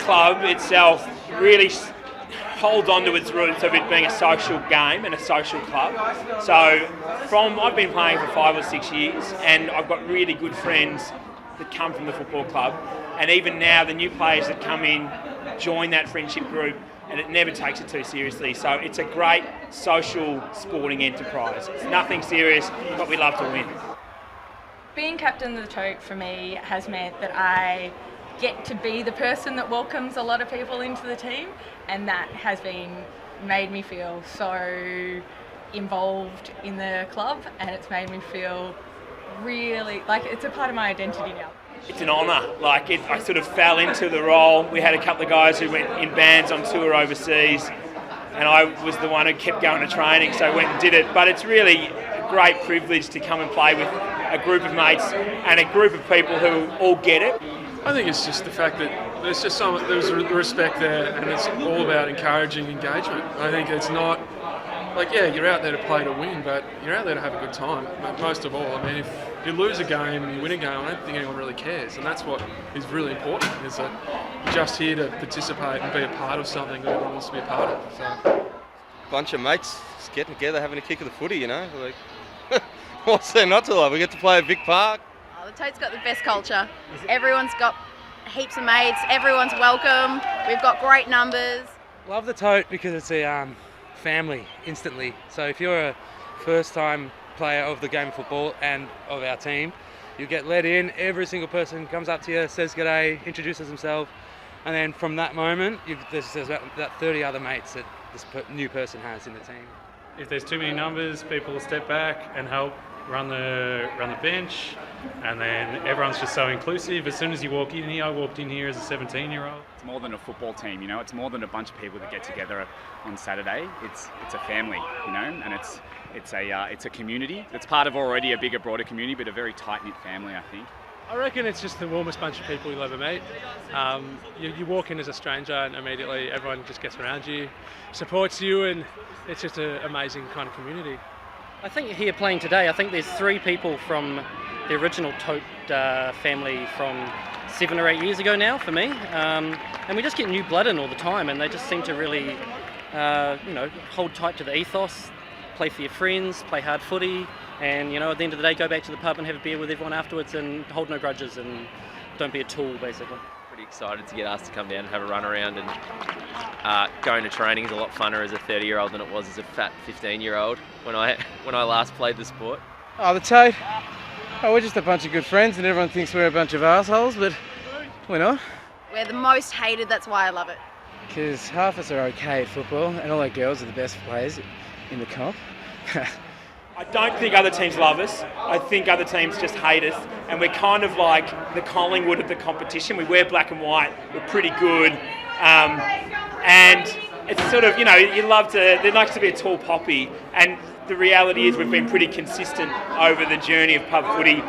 club itself really holds on to its roots of it being a social game and a social club. So I've been playing for 5 or 6 years, and I've got really good friends that come from the football club, and even now the new players that come in join that friendship group, and it never takes it too seriously. So it's a great social sporting enterprise. It's nothing serious, but we love to win. Being captain of the Tote for me has meant that I get to be the person that welcomes a lot of people into the team, and that has made me feel so involved in the club, and it's made me feel really like it's a part of my identity now. It's an honour. I sort of fell into the role. We had a couple of guys who went in bands on tour overseas, and I was the one who kept going to training, so I went and did it. But it's really a great privilege to come and play with a group of mates and a group of people who all get it. I think it's just the fact that there's respect there, and it's all about encouraging engagement. I think it's not you're out there to play to win, but you're out there to have a good time. Most of all, I mean, if you lose a game and you win a game, I don't think anyone really cares, and that's what is really important. Is that you're just here to participate and be a part of something that everyone wants to be a part of. So, bunch of mates just getting together, having a kick of the footy, you know. What's there not to love? We get to play at Vic Park. Oh, the Tote's got the best culture. Everyone's got heaps of mates. Everyone's welcome. We've got great numbers. Love the Tote because it's a family instantly. So if you're a first-time player of the game of football and of our team, you get let in. Every single person comes up to you, says g'day, introduces himself, and then from that moment, there's about 30 other mates that this new person has in the team. If there's too many numbers, people will step back and help run the bench, and then everyone's just so inclusive. As soon as you walk in here, I walked in here as a 17-year-old. It's more than a football team, you know. It's more than a bunch of people that get together on Saturday. It's a family, you know, and it's a community. It's part of already a bigger, broader community, but a very tight-knit family, I think. I reckon it's just the warmest bunch of people you'll ever meet. You walk in as a stranger and immediately everyone just gets around you, supports you, and it's just an amazing kind of community. I think here playing today, I think there's 3 people from the original Tote family from 7 or 8 years ago now for me. And we just get new blood in all the time, and they just seem to really, hold tight to the ethos, play for your friends, play hard footy, and, at the end of the day, go back to the pub and have a beer with everyone afterwards and hold no grudges and don't be a tool, basically. Pretty excited to get asked to come down and have a run around, and going to training is a lot funner as a 30-year-old than it was as a fat 15-year-old when I last played the sport. Oh, the Tote. Oh, we're just a bunch of good friends and everyone thinks we're a bunch of assholes, but we're not. We're the most hated, that's why I love it. Because half of us are okay at football and all our girls are the best players in the comp. I don't think other teams love us. I think other teams just hate us, and we're kind of like the Collingwood of the competition. We wear black and white. We're pretty good, and it's sort of, there likes to be a tall poppy, and the reality is we've been pretty consistent over the journey of pub footy.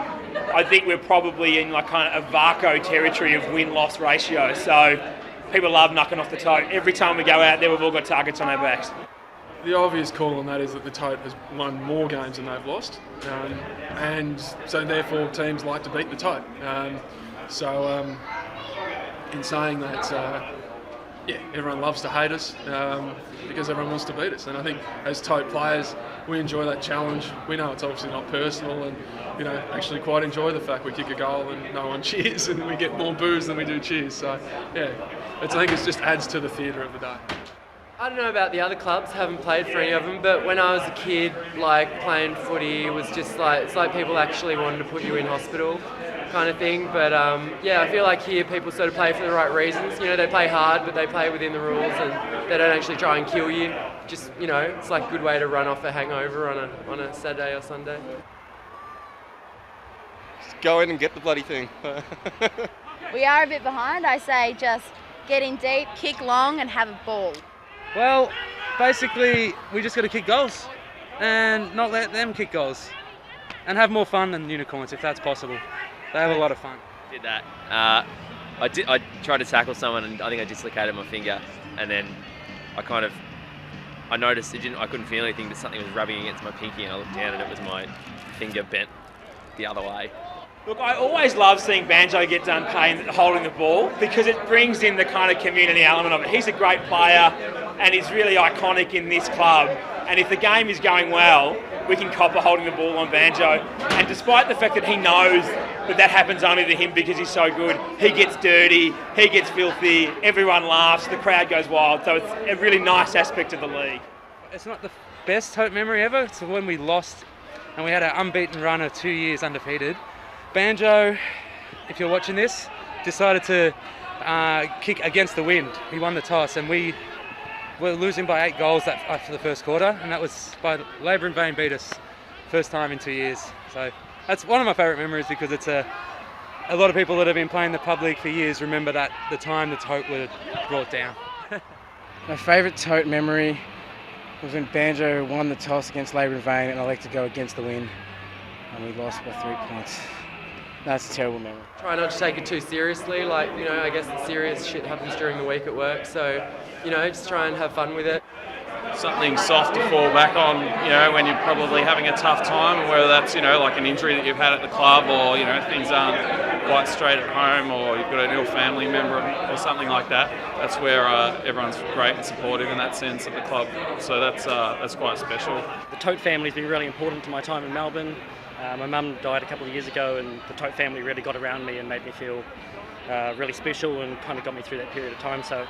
I think we're probably in like kind of a Varco territory of win-loss ratio. So people love knocking off the Tote. Every time we go out there, we've all got targets on our backs. The obvious call on that is that the Tote has won more games than they've lost, and so therefore teams like to beat the Tote. In saying that, everyone loves to hate us because everyone wants to beat us, and I think as Tote players we enjoy that challenge. We know it's obviously not personal, and actually quite enjoy the fact we kick a goal and no one cheers, and we get more boos than we do cheers. So I think it just adds to the theatre of the day. I don't know about the other clubs, haven't played for any of them, but when I was a kid, playing footy, it was just it's like people actually wanted to put you in hospital kind of thing. But I feel like here people sort of play for the right reasons. They play hard, but they play within the rules, and they don't actually try and kill you. Just, it's like a good way to run off a hangover on a Saturday or Sunday. Just go in and get the bloody thing. We are a bit behind. I say just get in deep, kick long, and have a ball. Well, basically, we just got to kick goals and not let them kick goals and have more fun than unicorns, if that's possible. They have a lot of fun. Did that. I tried to tackle someone and I think I dislocated my finger, and then I noticed I couldn't feel anything, but something was rubbing against my pinky, and I looked down and it was my finger bent the other way. Look, I always love seeing Banjo get done holding the ball because it brings in the kind of community element of it. He's a great player and he's really iconic in this club. And if the game is going well, we can copper holding the ball on Banjo. And despite the fact that he knows that happens only to him because he's so good, he gets dirty, he gets filthy, everyone laughs, the crowd goes wild. So it's a really nice aspect of the league. It's not the best Tote memory ever. It's when we lost and we had an unbeaten run of 2 years undefeated. Banjo, if you're watching this, decided to kick against the wind. He won the toss and we were losing by 8 goals after the first quarter, and that was by Labour and Vane beat us first time in 2 years. So that's one of my favourite memories because it's a lot of people that have been playing the pub league for years remember that the time the Tote were brought down. My favourite Tote memory was when Banjo won the toss against Labour and Vane and elected to go against the wind, and we lost by 3 points. That's a terrible memory. Try not to take it too seriously. Like, you know, I guess the serious shit happens during the week at work. So, you know, just try and have fun with it. Something soft to fall back on, you know, when you're probably having a tough time, and whether that's, you know, like an injury that you've had at the club, or, you know, things aren't quite straight at home, or you've got an ill family member or something like that. That's where everyone's great and supportive in that sense at the club. So that's quite special. The Tote family's been really important to my time in Melbourne. My mum died a couple of years ago, and the Tote family really got around me and made me feel really special and kind of got me through that period of time. So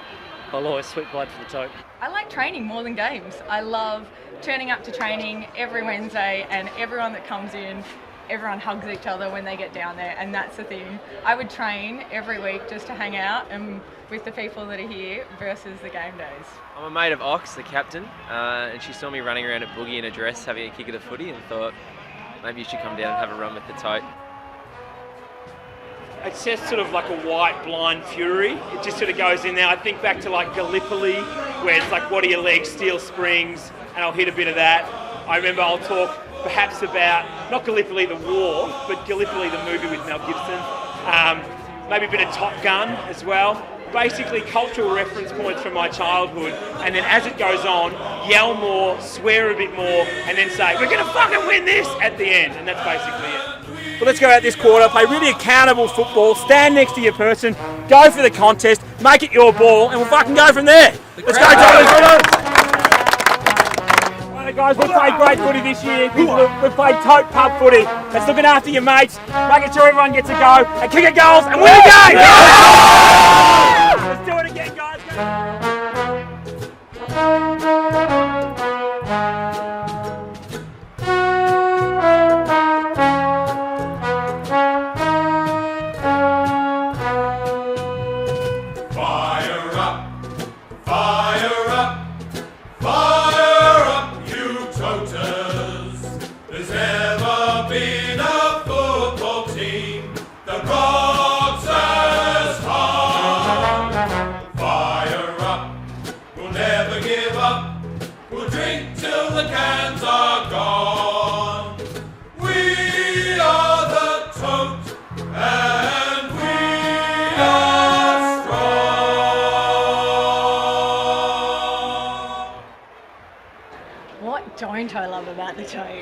I'll always sweet blood for the Tote. I like training more than games. I love turning up to training every Wednesday, and everyone that comes in, everyone hugs each other when they get down there, and that's the thing. I would train every week just to hang out and with the people that are here versus the game days. I'm a mate of Ox, the captain, and she saw me running around at Boogie in a dress having a kick of the footy and thought, maybe you should come down and have a run with the Tote. It's just sort of like a white blind fury. It just sort of goes in there. I think back to like Gallipoli, where it's like, what are your legs, steel springs, and I'll hit a bit of that. I remember I'll talk perhaps about, not Gallipoli the war, but Gallipoli the movie with Mel Gibson. Maybe a bit of Top Gun as well. Basically cultural reference points from my childhood, and then as it goes on, yell more, swear a bit more, and then say, we're going to fucking win this at the end, and that's basically it. Well, let's go out this quarter, play really accountable football, stand next to your person, go for the contest, make it your ball, and we'll fucking go from there. Let's go, Tote! Right, guys, we've played great footy this year. We've played Tote pub footy. That's looking after your mates, making sure everyone gets a go, and kicking goals, and win a game! Let's do it again, guys. What don't I love about the Tote?